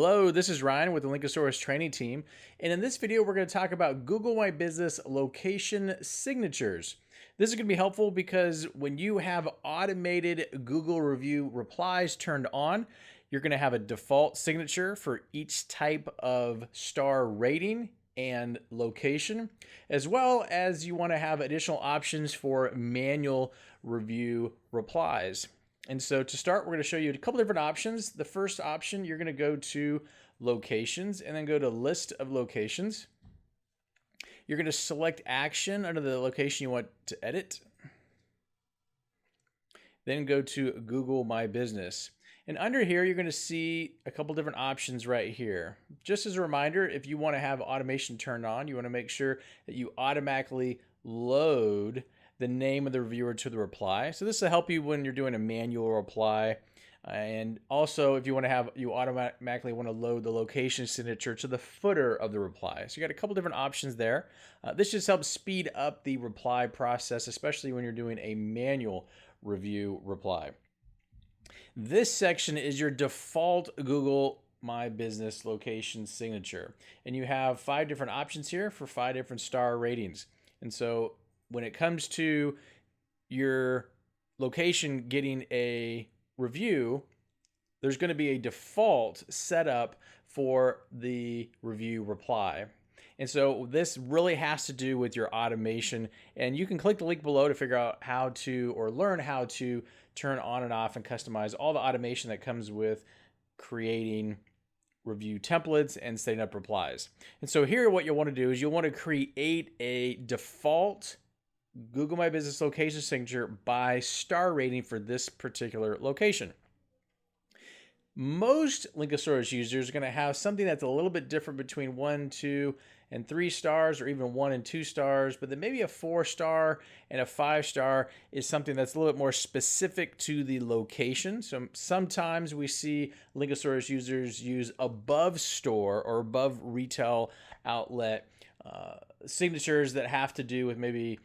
Hello, this is Ryan with the Linkosaurus training team. And in this video, we're going to talk about Google My Business location signatures. This is going to be helpful because when you have automated Google review replies turned on, you're going to have a default signature for each type of star rating and location, as well as you want to have additional options for manual review replies. And so to start, we're going to show you a couple different options. The first option, you're going to go to locations and then go to list of locations. You're going to select action under the location you want to edit. Then go to Google My Business. And under here, you're going to see a couple different options right here. Just as a reminder, if you want to have automation turned on, you want to make sure that you automatically load the name of the reviewer to the reply. So this will help you when you're doing a manual reply. And also, if you want to have, you automatically want to load the location signature to the footer of the reply. So you got a couple different options there. This just helps speed up the reply process, especially when you're doing a manual review reply. This section is your default Google My Business location signature. And you have 5 different options here for 5 different star ratings. And so when it comes to your location getting a review, there's going to be a default setup for the review reply. And so this really has to do with your automation, and you can click the link below to figure out how to, or learn how to turn on and off and customize all the automation that comes with creating review templates and setting up replies. And so here what you'll want to do is you'll want to create a default Google My Business location signature by star rating for this particular location. Most Linkosaurus users are going to have something that's a little bit different between 1, 2, and 3 stars, or even 1 and 2 stars, but then maybe a 4-star and a 5-star is something that's a little bit more specific to the location. So sometimes we see Linkosaurus users use above store or above retail outlet signatures that have to do with maybe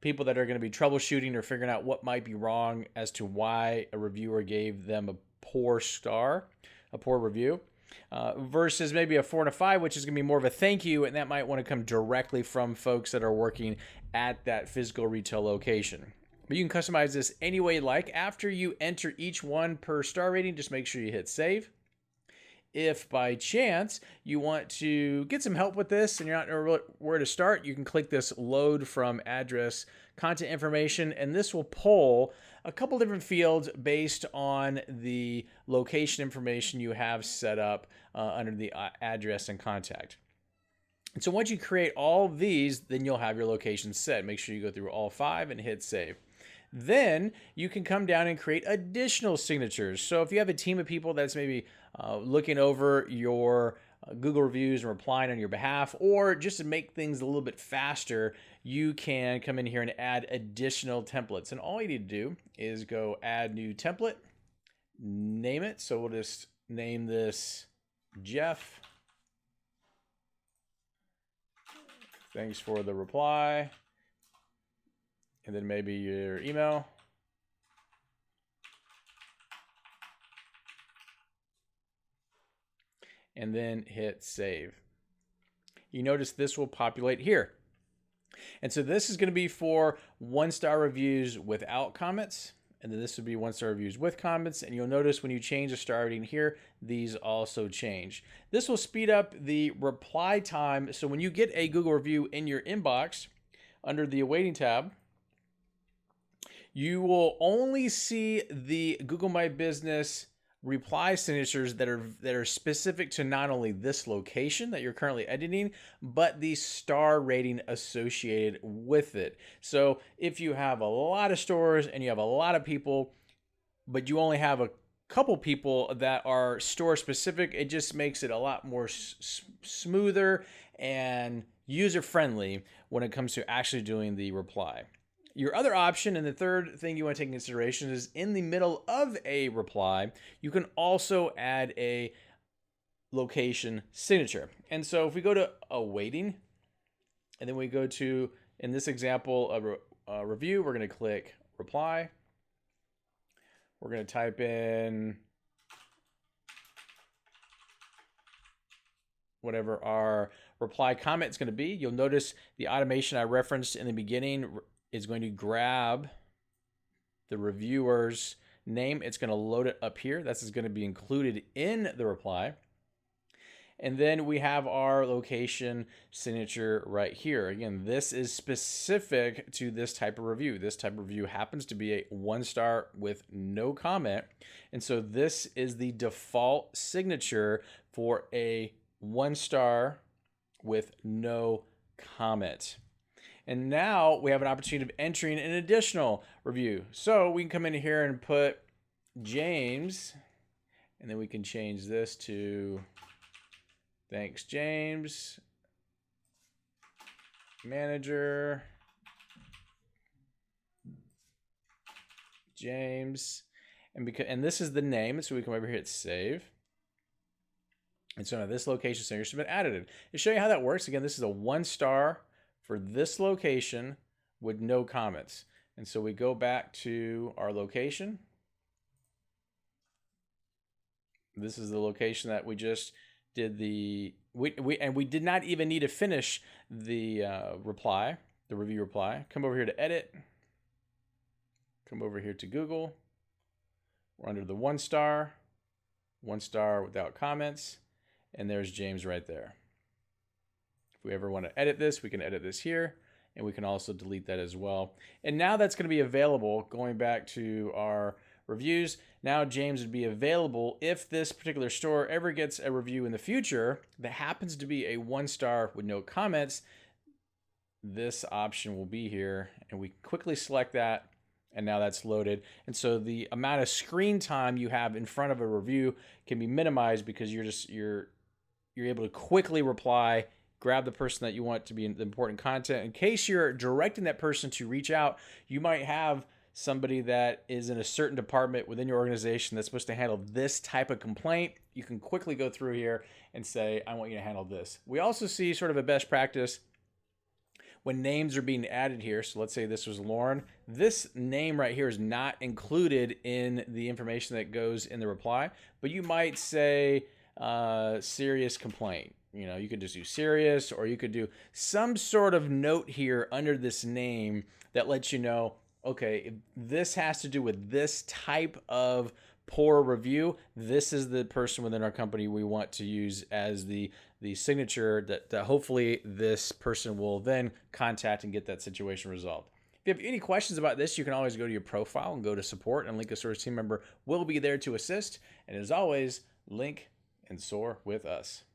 people that are going to be troubleshooting or figuring out what might be wrong as to why a reviewer gave them a poor star, a poor review, versus maybe a 4 and a 5, which is going to be more of a thank you, and that might want to come directly from folks that are working at that physical retail location. But you can customize this any way you like. After you enter each one per star rating, just make sure you hit save. If by chance you want to get some help with this and you're not sure where to start, you can click this load from address content information, and this will pull a couple different fields based on the location information you have set up under the address and contact. And so once you create all of these, then you'll have your location set. Make sure you go through all 5 and hit save. Then you can come down and create additional signatures. So if you have a team of people that's maybe looking over your Google reviews and replying on your behalf, or just to make things a little bit faster, you can come in here and add additional templates. And all you need to do is go add new template, name it. So we'll just name this Jeff. Thanks for the reply. And then maybe your email. And then hit save. You notice this will populate here. And so this is going to be for 1-star reviews without comments. And then this would be 1-star reviews with comments. And you'll notice when you change the star rating here, these also change. This will speed up the reply time. So when you get a Google review in your inbox, under the awaiting tab, you will only see the Google My Business reply signatures that are specific to not only this location that you're currently editing, but the star rating associated with it. So if you have a lot of stores and you have a lot of people, but you only have a couple people that are store specific, it just makes it a lot more smoother and user friendly when it comes to actually doing the reply. Your other option, and the third thing you want to take into consideration, is in the middle of a reply, you can also add a location signature. And so if we go to awaiting, and then we go to, in this example, a review, we're going to click reply. We're going to type in whatever our reply comment is going to be. You'll notice the automation I referenced in the beginning is going to grab the reviewer's name. It's going to load it up here. This is going to be included in the reply. And then we have our location signature right here. Again, this is specific to this type of review. This type of review happens to be a 1-star with no comment. And so this is the default signature for a 1-star with no comment. And now we have an opportunity of entering an additional review. So we can come in here and put James, and then we can change this to thanks, James, manager, James, and this is the name, so we come over here, hit save. And so now this location signature has been added. To show you how that works, again, this is a 1-star for this location with no comments. And so we go back to our location. This is the location that we just did we did not even need to finish the reply, the review reply. Come over here to edit. Come over here to Google. We're under the 1-star, 1-star without comments, and there's James right there. If we ever want to edit this, we can edit this here, and we can also delete that as well. And now that's going to be available, going back to our reviews. Now James would be available if this particular store ever gets a review in the future that happens to be a 1-star with no comments. This option will be here, and we quickly select that, and now that's loaded. And so the amount of screen time you have in front of a review can be minimized because you're able to quickly reply, grab the person that you want to be in the important content. In case you're directing that person to reach out, you might have somebody that is in a certain department within your organization that's supposed to handle this type of complaint. You can quickly go through here and say, I want you to handle this. We also see sort of a best practice when names are being added here. So let's say this was Lauren. This name right here is not included in the information that goes in the reply, but you might say serious complaint. You know, you could just do serious, or you could do some sort of note here under this name that lets you know, okay, if this has to do with this type of poor review, this is the person within our company we want to use as the signature that hopefully this person will then contact and get that situation resolved. If you have any questions about this, you can always go to your profile and go to support, and Link Soar's team member will be there to assist. And as always, link and soar with us.